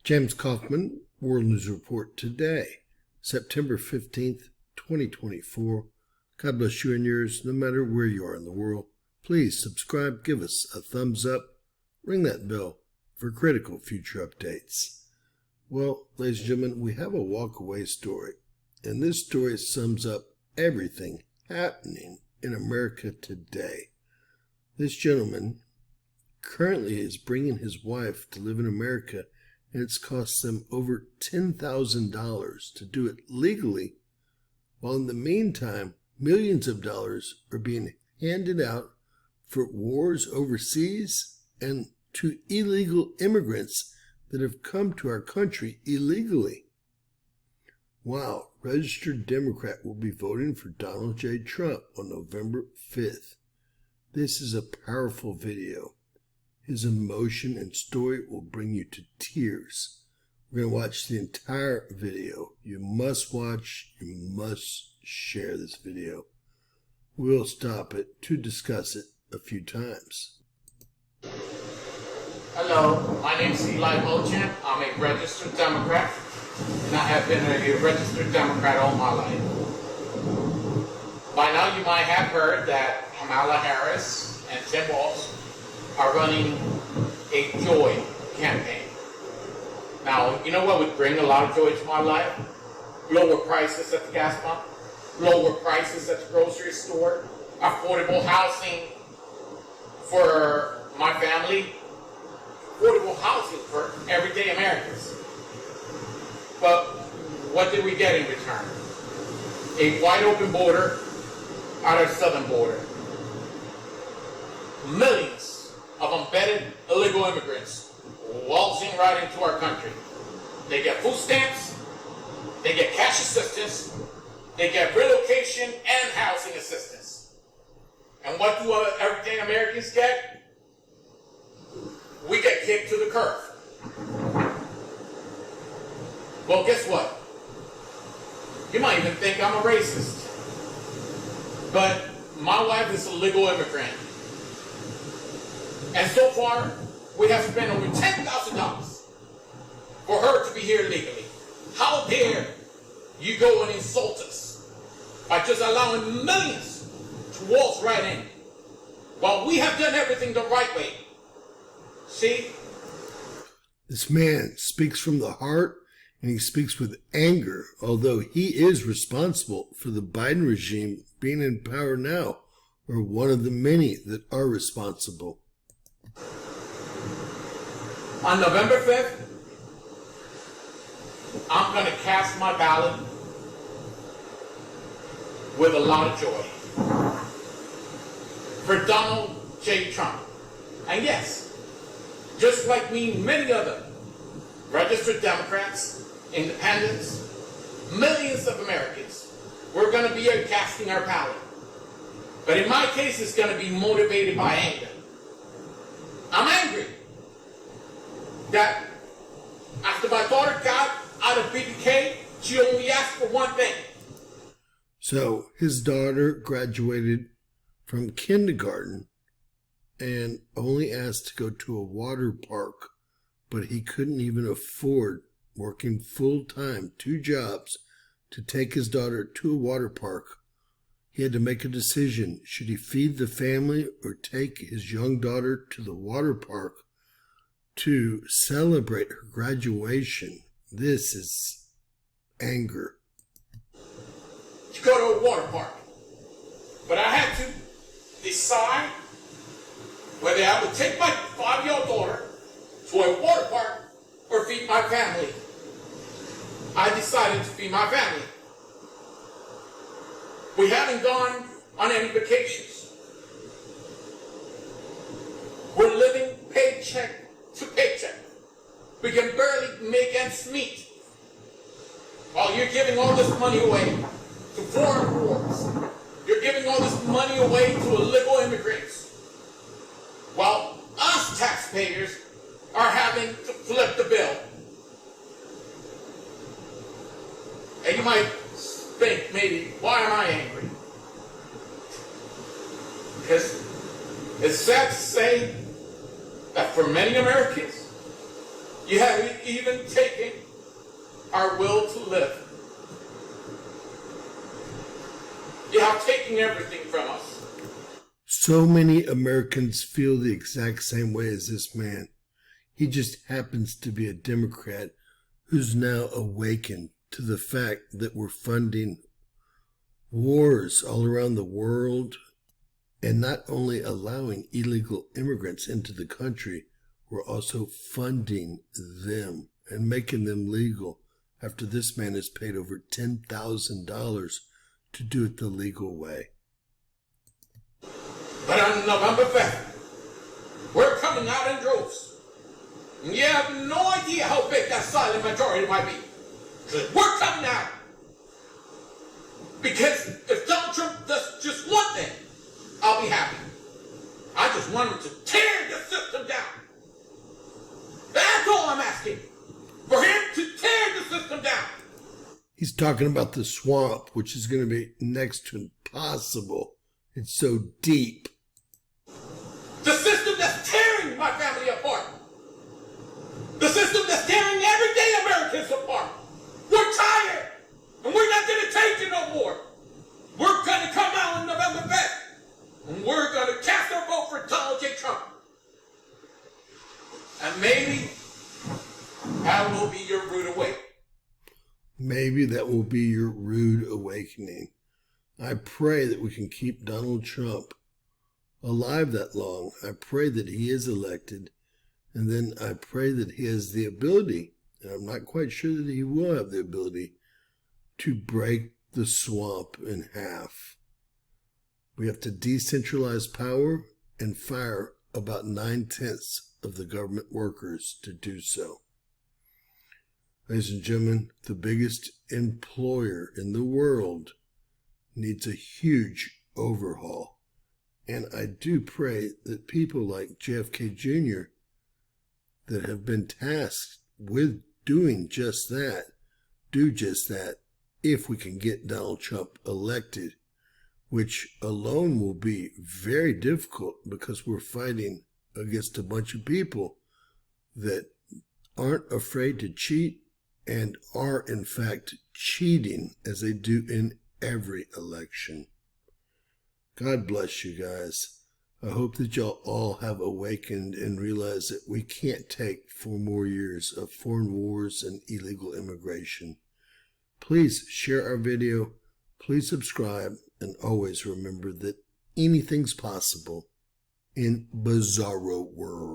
James Kaufman, World News Report today, September 15th, 2024. God bless you and yours, no matter where you are in the world. Please subscribe, give us a thumbs up, ring that bell for critical future updates. Well, ladies and gentlemen, we have a walkaway story, and this story sums up everything happening in America today. This gentleman currently is bringing his wife to live in America, and it's cost them over $10,000 to do it legally, while in the meantime, millions of dollars are being handed out for wars overseas and to illegal immigrants that have come to our country illegally. Wow, registered Democrat will be voting for Donald J. Trump on November 5th. This is a powerful video. His emotion and story will bring you to tears. We're going to watch the entire video. You must watch, you must share this video. We'll stop it to discuss it a few times. Hello, my name is Eli Mochan. I'm a registered Democrat, and I have been a registered Democrat all my life. By now you might have heard that Kamala Harris and Tim Walz are running a joy campaign. Now, you know what would bring a lot of joy to my life? Lower prices at the gas pump, lower prices at the grocery store, affordable housing for my family, affordable housing for everyday Americans. But what did we get in return? A wide open border at our southern border. Millions of embedded illegal immigrants waltzing right into our country. They get food stamps, they get cash assistance, they get relocation and housing assistance. And what do everyday Americans get? We get kicked to the curb. Well, guess what? You might even think I'm a racist. But my wife is a legal immigrant. And so far, we have spent over $10,000 for her to be here legally. How dare you go and insult us by just allowing millions to waltz right in, while we have done everything the right way. See? This man speaks from the heart, and he speaks with anger, although he is responsible for the Biden regime being in power now, or one of the many that are responsible. On November 5th, I'm going to cast my ballot with a lot of joy for Donald J. Trump. And yes, just like me, many other registered Democrats, independents, millions of Americans, we're going to be casting our ballot. But in my case, it's going to be motivated by anger. I'm angry that after my daughter got out of BBK, she only asked for one thing. So his daughter graduated from kindergarten and only asked to go to a water park, but he couldn't even afford working full-time, 2 jobs, to take his daughter to a water park. He had to make a decision. Should he feed the family or take his young daughter to the water park to celebrate her graduation? This is anger. To go to a water park. But I had to decide whether I would take my 5-year-old daughter to a water park or feed my family. I decided to feed my family. We haven't gone on any vacations. We're living paycheck to paycheck. We can barely make ends meet. While you're giving all this money away to foreign wars, you're giving all this money away to illegal immigrants, while us taxpayers are having to flip the bill. And you might think, maybe, why am I angry? Because it's sad to say that for many Americans, You have even taken our will to live. You have taken everything from us. So many Americans feel the exact same way as this man. He just happens to be a Democrat who's now awakened to the fact that we're funding wars all around the world and not only allowing illegal immigrants into the country, we're also funding them and making them legal after this man has paid over $10,000 to do it the legal way. But on November 5th, we're coming out in droves. And you have no idea how big that silent majority might be. Because we're coming out. Because if Donald Trump does just one thing, I'll be happy. I just want him to tear the system down. That's all I'm asking. For him to tear the system down. He's talking about the swamp, which is going to be next to impossible. It's so deep. The system that's tearing my family apart. The system that's tearing everyday Americans apart. We're tired. And we're not going to take it no more. We're going to come out on November 5th. And we're going to cast our vote for Donald J. Trump. And maybe that will be your rude awakening. Maybe that will be your rude awakening. I pray that we can keep Donald Trump alive that long. I pray that he is elected. And then I pray that he has the ability, and I'm not quite sure that he will have the ability, to break the swamp in half. We have to decentralize power and fire about 9/10 of the government workers to do so. Ladies and gentlemen, the biggest employer in the world needs a huge overhaul. And I do pray that people like JFK Jr. that have been tasked with doing just that, do just that, if we can get Donald Trump elected, which alone will be very difficult because we're fighting against a bunch of people that aren't afraid to cheat and are in fact cheating as they do in every election. God bless you guys. I hope that y'all all have awakened and realize that we can't take 4 more years of foreign wars and illegal immigration. Please share our video, please subscribe, and always remember that anything's possible in Bizarro World.